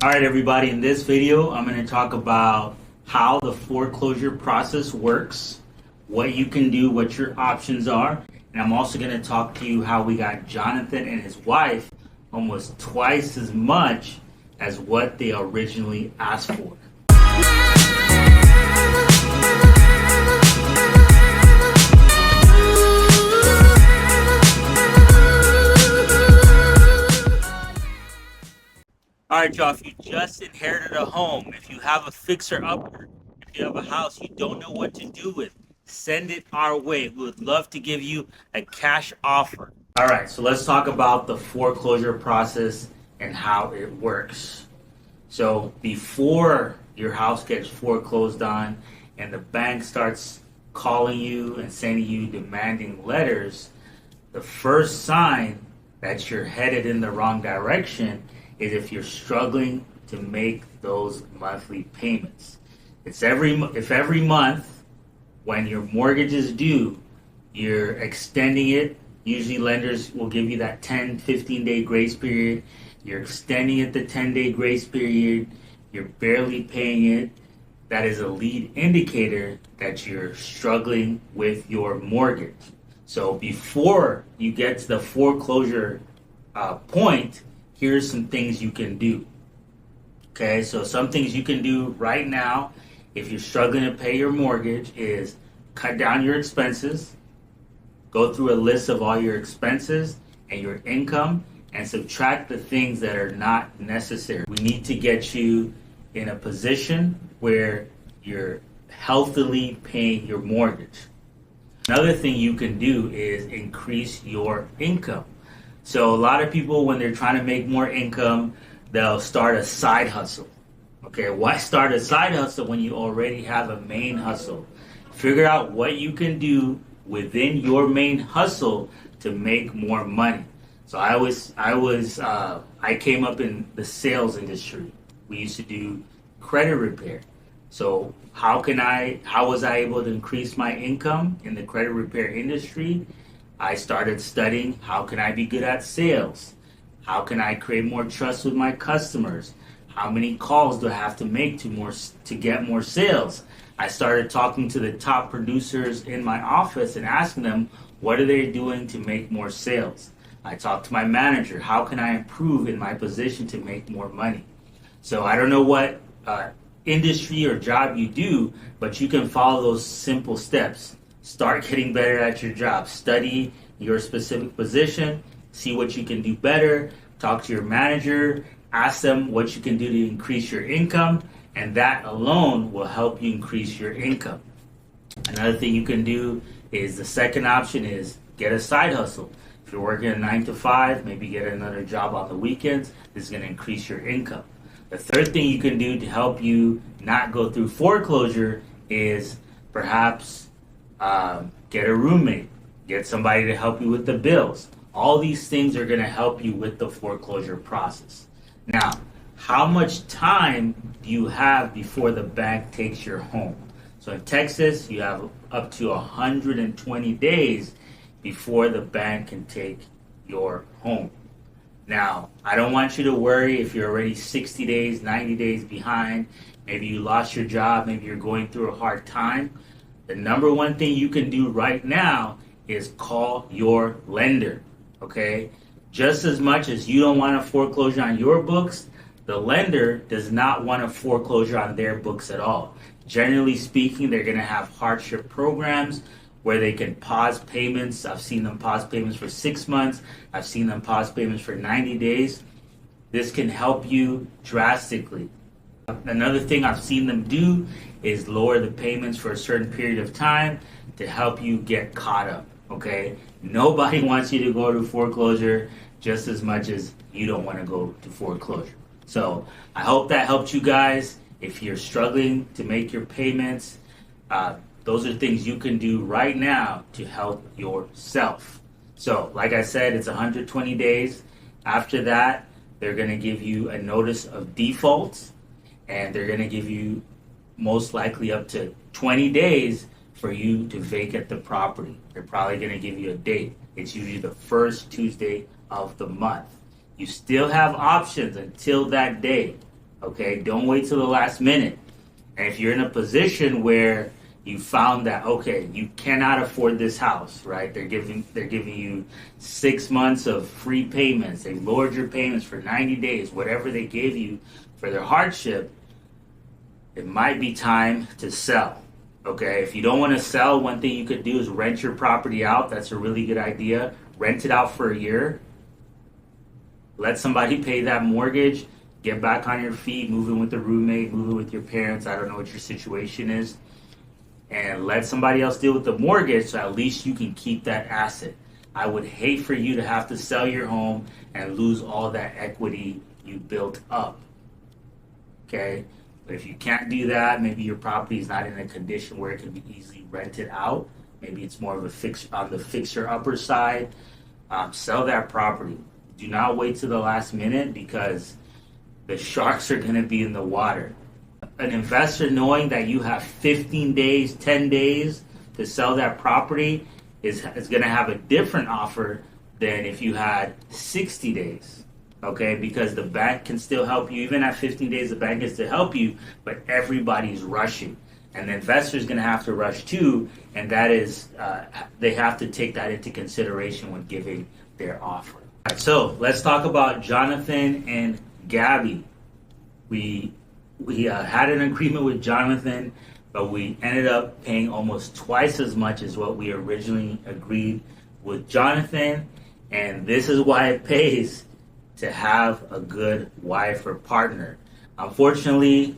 All right, everybody, in this video, I'm going to talk about how the foreclosure process works, what you can do, what your options are, and I'm also going to talk to you how we got Johnathen and his wife almost twice as much as what they originally asked for. All right, y'all, if you just inherited a home, if you have a fixer-upper, if you have a house you don't know what to do with, send it our way. We would love to give you a cash offer. All right, so let's talk about the foreclosure process and how it works. So before your house gets foreclosed on and the bank starts calling you and sending you demanding letters, the first sign that you're headed in the wrong direction is if you're struggling to make those monthly payments. If every month when your mortgage is due, you're extending it, usually lenders will give you that 10, 15-day grace period. You're extending it the 10-day grace period. You're barely paying it. That is a lead indicator that you're struggling with your mortgage. So before you get to the foreclosure point, here's some things you can do. Okay, so some things you can do right now if you're struggling to pay your mortgage is cut down your expenses, go through a list of all your expenses and your income, and subtract the things that are not necessary. We need to get you in a position where you're healthily paying your mortgage. Another thing you can do is increase your income. So a lot of people, when they're trying to make more income, they'll start a side hustle. Okay, why start a side hustle when you already have a main hustle? Figure out what you can do within your main hustle to make more money. So I came up in the sales industry. We used to do credit repair. So how was I able to increase my income in the credit repair industry? I started studying how can I be good at sales? How can I create more trust with my customers? How many calls do I have to make to get more sales? I started talking to the top producers in my office and asking them what are they doing to make more sales. I talked to my manager, how can I improve in my position to make more money? So I don't know what industry or job you do, but you can follow those simple steps. Start getting better at your job. Study your specific position. See what you can do better. Talk to your manager. Ask them what you can do to increase your income. And that alone will help you increase your income. Another thing you can do is the second option is get a side hustle. If you're working a 9 to 5, maybe get another job on the weekends. This is going to increase your income. The third thing you can do to help you not go through foreclosure is perhaps get a roommate, get somebody to help you with the bills. All these things are going to help you with the foreclosure process. Now, how much time do you have before the bank takes your home? So in Texas, you have up to 120 days before the bank can take your home. Now, I don't want you to worry if you're already 60 days, 90 days behind. Maybe you lost your job, maybe you're going through a hard time. The number one thing you can do right now is call your lender, okay? Just as much as you don't want a foreclosure on your books, the lender does not want a foreclosure on their books at all. Generally speaking, they're going to have hardship programs where they can pause payments. I've seen them pause payments for 6 months. I've seen them pause payments for 90 days. This can help you drastically. Another thing I've seen them do is lower the payments for a certain period of time to help you get caught up, okay? Nobody wants you to go to foreclosure just as much as you don't want to go to foreclosure. So I hope that helped you guys. If you're struggling to make your payments, those are things you can do right now to help yourself. So like I said, it's 120 days. After that, they're going to give you a notice of default. And they're going to give you most likely up to 20 days for you to vacate the property. They're probably going to give you a date. It's usually the first Tuesday of the month. You still have options until that day. Okay, don't wait till the last minute. And if you're in a position where you found that, okay, you cannot afford this house, right? They're giving you 6 months of free payments. They lowered your payments for 90 days, whatever they gave you for their hardship. It might be time to sell. Okay, if you don't want to sell, one thing you could do is rent your property out. That's a really good idea. Rent it out for a year. Let somebody pay that mortgage. Get back on your feet. Move in with a roommate. Move in with your parents. I don't know what your situation is. And let somebody else deal with the mortgage so at least you can keep that asset. I would hate for you to have to sell your home and lose all that equity you built up. Okay? But if you can't do that, maybe your property is not in a condition where it can be easily rented out. Maybe it's more of a on the fixer-upper side. Sell that property. Do not wait to the last minute because the sharks are going to be in the water. An investor knowing that you have 15 days, 10 days to sell that property is going to have a different offer than if you had 60 days. Okay, because the bank can still help you. Even at 15 days, the bank can still help you, but everybody's rushing. And the investor is going to have to rush too, and that is, they have to take that into consideration when giving their offer. Right, so let's talk about Johnathen and Gabby. We had an agreement with Johnathen, but we ended up paying almost twice as much as what we originally agreed with Johnathen, and this is why it pays to have a good wife or partner. Unfortunately,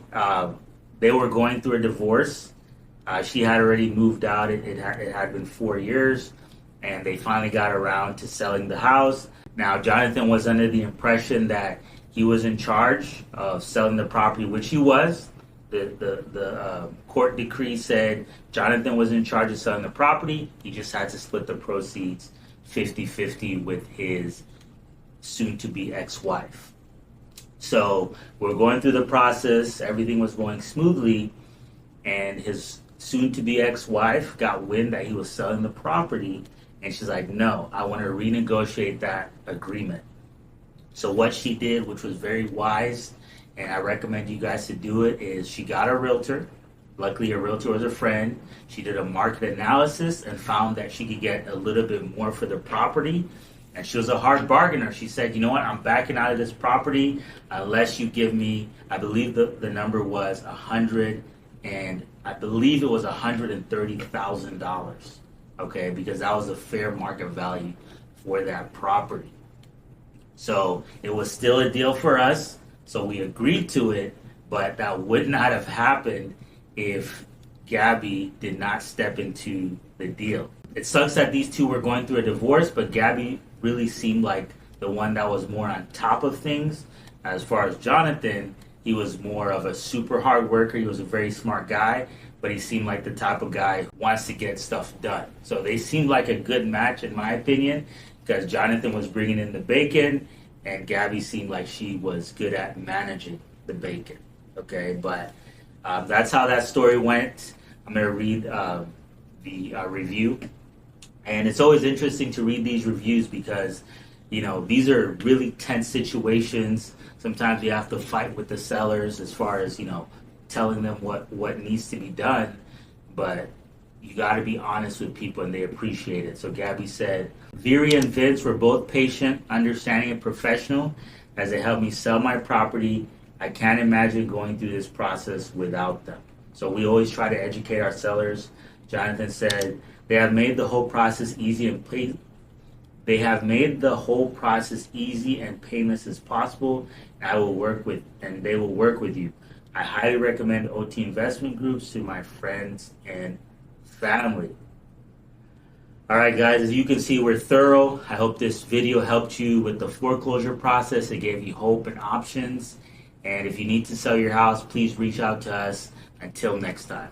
they were going through a divorce. She had already moved out. It had been 4 years, and they finally got around to selling the house. Now, Johnathen was under the impression that he was in charge of selling the property, which he was. The court decree said Johnathen was in charge of selling the property. He just had to split the proceeds 50-50 with his soon-to-be ex-wife. So we're going through the process. Everything was going smoothly, and his soon-to-be ex-wife got wind that he was selling the property, and she's like, no, I want to renegotiate that agreement. So what she did, which was very wise, and I recommend you guys to do it, is she got a realtor. Luckily, a realtor was a friend. She did a market analysis and found that she could get a little bit more for the property. And she was a hard bargainer. She said, you know what, I'm backing out of this property unless you give me, I believe the number was $130,000. Okay, because that was a fair market value for that property. So it was still a deal for us. So we agreed to it, but that would not have happened if Gabby did not step into the deal. It sucks that these two were going through a divorce, but Gabby really seemed like the one that was more on top of things. As far as Johnathen, he was more of a super hard worker. He was a very smart guy, but he seemed like the type of guy who wants to get stuff done. So they seemed like a good match, in my opinion, because Johnathen was bringing in the bacon, and Gabby seemed like she was good at managing the bacon. Okay, but that's how that story went. I'm going to read the review. And it's always interesting to read these reviews because, you know, these are really tense situations. Sometimes you have to fight with the sellers as far as, you know, telling them what needs to be done. But you got to be honest with people, and they appreciate it. So Gabby said, Viri and Vince were both patient, understanding, and professional as they helped me sell my property. I can't imagine going through this process without them. So we always try to educate our sellers. Johnathen said, they have made the whole process easy and painless as possible. And they will work with you. I highly recommend OT investment groups to my friends and family. All right, guys, as you can see, we're thorough. I hope this video helped you with the foreclosure process. It gave you hope and options. And if you need to sell your house, please reach out to us. Until next time.